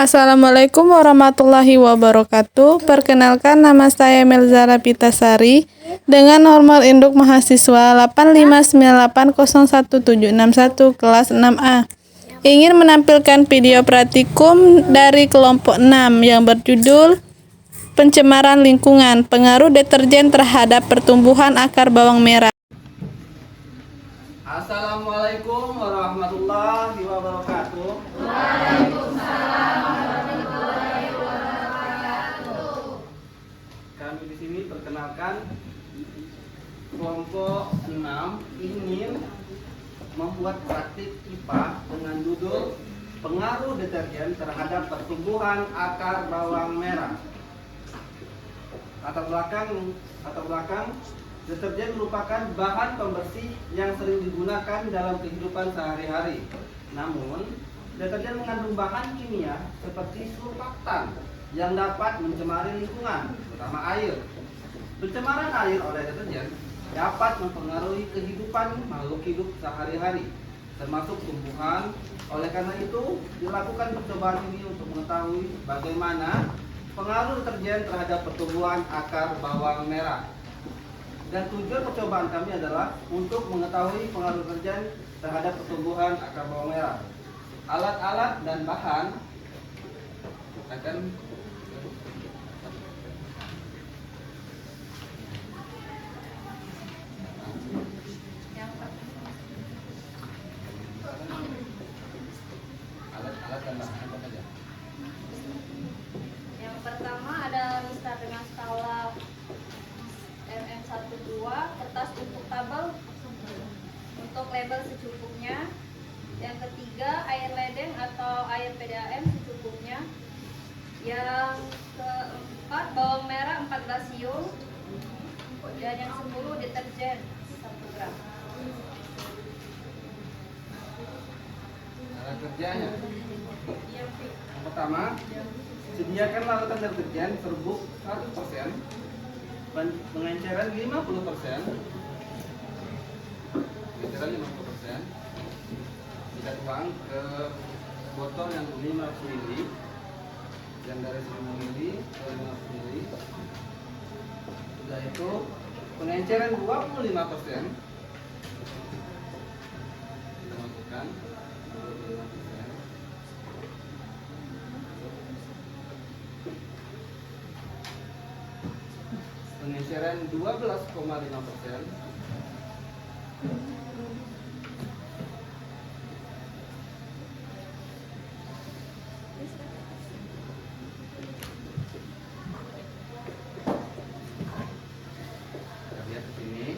Assalamualaikum warahmatullahi wabarakatuh. Perkenalkan, nama saya Melzara Pitasari dengan nomor induk mahasiswa 859801761 kelas 6A. Ingin menampilkan video praktikum dari kelompok 6 yang berjudul Pencemaran Lingkungan, Pengaruh Deterjen Terhadap Pertumbuhan Akar Bawang Merah. Assalamualaikum warahmatullahi wabarakatuh. Kami di sini perkenalkan kelompok 6 ingin membuat praktik IPA dengan judul Pengaruh Deterjen Terhadap Pertumbuhan Akar Bawang Merah. Latar belakang, deterjen merupakan bahan pembersih yang sering digunakan dalam kehidupan sehari-hari. Namun, deterjen mengandung bahan kimia seperti surfaktan yang dapat mencemari lingkungan, terutama air. Pencemaran air oleh deterjen dapat mempengaruhi kehidupan makhluk hidup sehari-hari, termasuk tumbuhan. Oleh karena itu, dilakukan percobaan ini untuk mengetahui bagaimana pengaruh deterjen terhadap pertumbuhan akar bawang merah. Dan tujuan percobaan kami adalah untuk mengetahui pengaruh deterjen terhadap pertumbuhan akar bawang merah. Alat-alat dan bahan akan alat-alat dan bahan apa saja? Yang pertama ada mistar dengan skala MM12, kertas untuk tabel untuk label secukupnya. Yang ketiga air ledeng atau air PDAM secukupnya. Yang keempat bawang merah 14 siung. Dan yang 10 deterjen 1 gram. Cara kerjanya. Yang pertama, sediakan larutan deterjen serbuk 100%, pengenceran 50%, kita tuang ke botol yang 500 ml, yang dari 10 ml ke 500 ml. Sudah itu pengenceran 25%, kita masukkan 25%. Pengeseran 12,5%. Kita lihat di sini.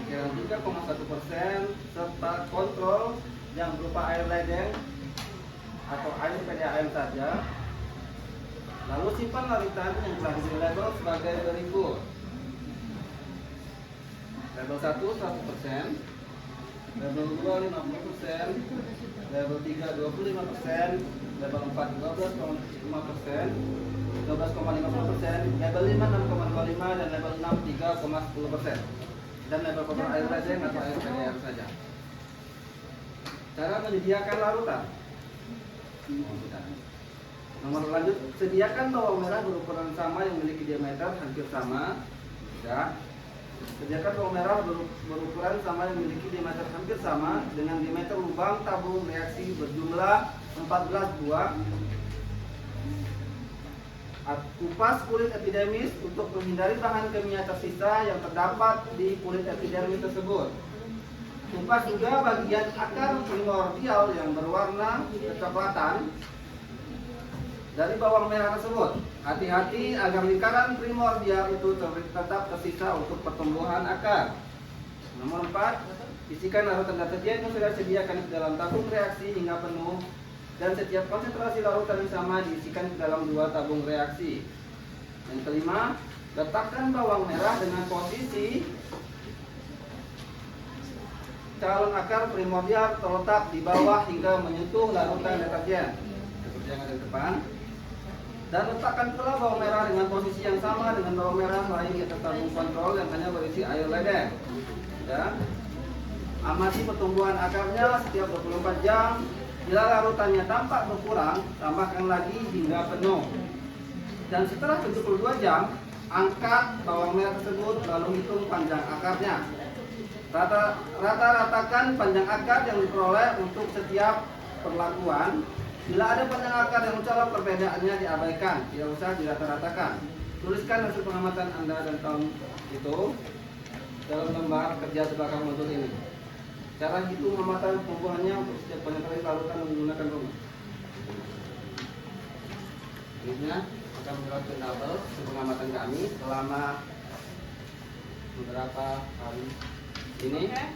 perkiraan 3,1% serta kontrol yang berupa air ledeng atau air PDAM saja. Lalu simpan larutan yang telah diberi label sebagai berikut. Label 1 100%, label 2 50%, label 3 25%, label 4 12,5%, 12,50%, label 5 6,25%, dan label 6 3,10%. Dan label kotor air ledeng atau air PDAM saja. Cara menyediakan larutan. Nomor lanjut, sediakan bawang merah berukuran sama yang memiliki diameter hampir sama. Ya. Sediakan bawang merah berukuran sama yang memiliki diameter hampir sama dengan diameter lubang tabung reaksi berjumlah 14 buah. Kupas kulit epidermis untuk menghindari bahan kimia tersisa yang terdapat di kulit epidermis tersebut. Kupas juga bagian akar primordial yang berwarna kecoklatan dari bawang merah tersebut. Hati-hati agar lingkaran primordial itu tetap tersisa untuk pertumbuhan akar. Nomor 4, isikan larutan deterjen yang sudah disediakan di dalam tabung reaksi hingga penuh, dan setiap konsentrasi larutan yang sama diisikan ke dalam 2 tabung reaksi. Yang kelima, letakkan bawang merah dengan posisi calon akar primordial terletak di bawah hingga menyentuh larutan deterjen seperti yang ada di depan. Dan letakkan pula bawang merah dengan posisi yang sama dengan bawang merah lain di atas tabung kontrol yang hanya berisi air ledeng. Ya. Amati pertumbuhan akarnya setiap 24 jam. Bila larutannya tampak berkurang, tambahkan lagi hingga penuh. Dan setelah 72 jam, angkat bawang merah tersebut lalu hitung panjang akarnya. Rata-ratakan panjang akar yang diperoleh untuk setiap perlakuan. Bila ada panjang akar yang mencolok, perbedaannya diabaikan, tidak usah dirata-ratakan. Tuliskan hasil pengamatan Anda dan tahun itu dalam lembar kerja sebelah modul ini. Cara hitung pengamatan pertumbuhannya untuk setiap penyetelan larutan menggunakan rumus. Selanjutnya akan membuat tabel pengamatan kami selama beberapa hari ini. Oke.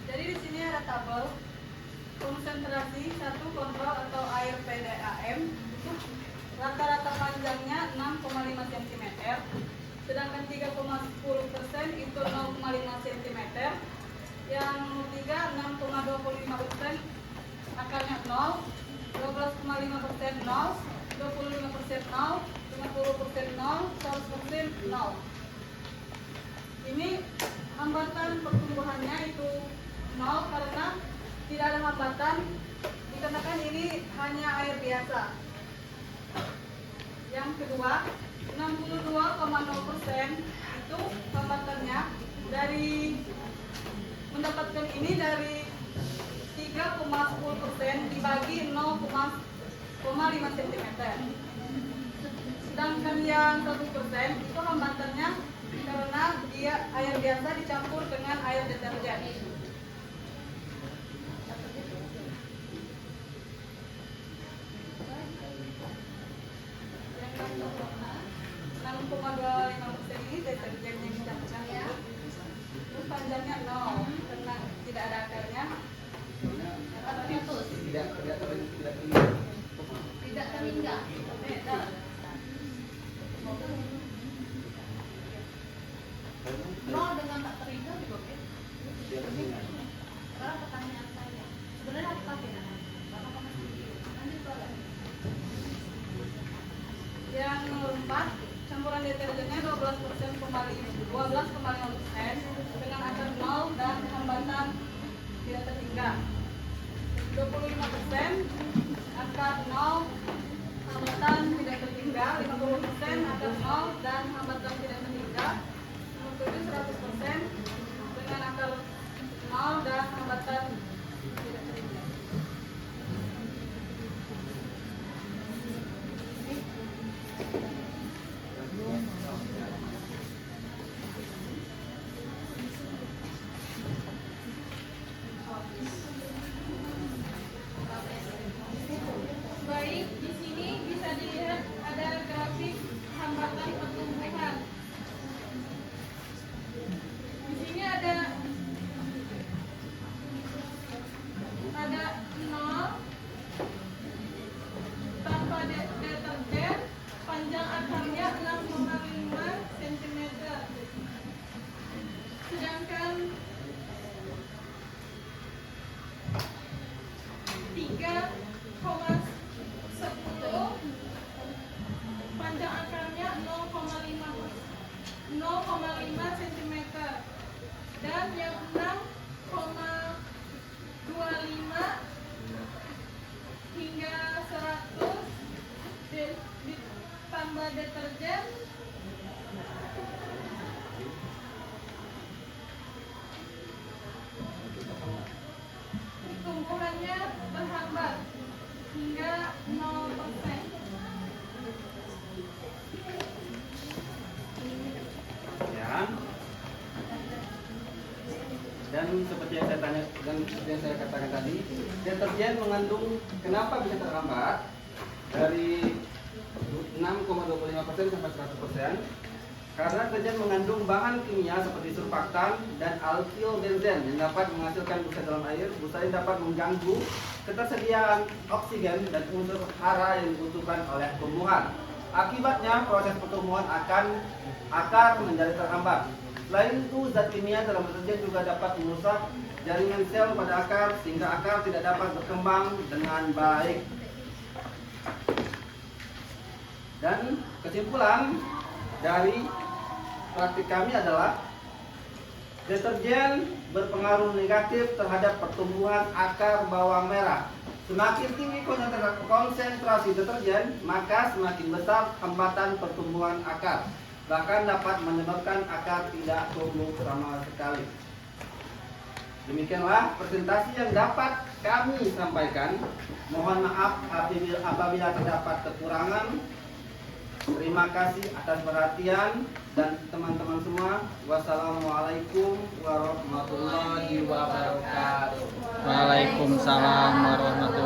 Jadi di sini ada tabel konsentrasi 1 kontrol atau air PDAM. Rata-rata panjangnya 6,5 cm, sedangkan 3,10% itu 0,5 cm. Yang 3 6,25%, akarnya 0, 12,5% 0, 25% 0, 50% 0, 100% 0. Ini hambatan pertumbuhannya itu 0 karena tidak ada hambatan, dikarenakan ini hanya air biasa. Yang kedua, 62,0% itu hambatannya dari mendapatkan ini dari 3,10% dibagi 0,5 cm. Sedangkan yang 1% itu hambatannya karena dia air biasa dicampur dengan air deterjen. Yang 6,25% ini deterjen yang dicampurkan ya. Terus panjangnya 0 karena tidak ada akarnya. Tidak terhingga. Beda. Nol dengan tak terhingga juga beda. Sekarang pertanyaan saya, sebenarnya harus pakai Bapak masih lanjut boleh. Yang nomor 4, campuran deterjennya 12,5% dengan akar 0 dan hambatan tidak terhingga. 25% akar 0, hambatan tidak terhingga. 50% akar 0 dan hambatan tidak terhingga. 100% dengan akar 0 tumbuhan yang 6,25 hingga 100 ditambah deterjen tumbuhannya berhambat hingga 0%. Ya. Dan seperti yang saya tanya dan seperti yang saya katakan tadi, deterjen mengandung, kenapa bisa terhambat dari 6,25% sampai 100%? Karena deterjen mengandung bahan kimia seperti surfaktan dan alkyl benzen yang dapat menghasilkan busa dalam air. Busa ini dapat mengganggu ketersediaan oksigen dan unsur hara yang dibutuhkan oleh tumbuhan. Akibatnya proses pertumbuhan akar menjadi terhambat. Selain itu, zat kimia dalam deterjen juga dapat merusak jaringan sel pada akar sehingga akar tidak dapat berkembang dengan baik. Dan kesimpulan dari praktik kami adalah deterjen berpengaruh negatif terhadap pertumbuhan akar bawang merah. Semakin tinggi konsentrasi deterjen, maka semakin besar hambatan pertumbuhan akar. Bahkan dapat menyebabkan akar tidak tumbuh sama sekali. Demikianlah presentasi yang dapat kami sampaikan. Mohon maaf apabila terdapat kekurangan. Terima kasih atas perhatian dan teman-teman semua. Wassalamualaikum warahmatullahi wabarakatuh. Waalaikumsalam warahmatullahi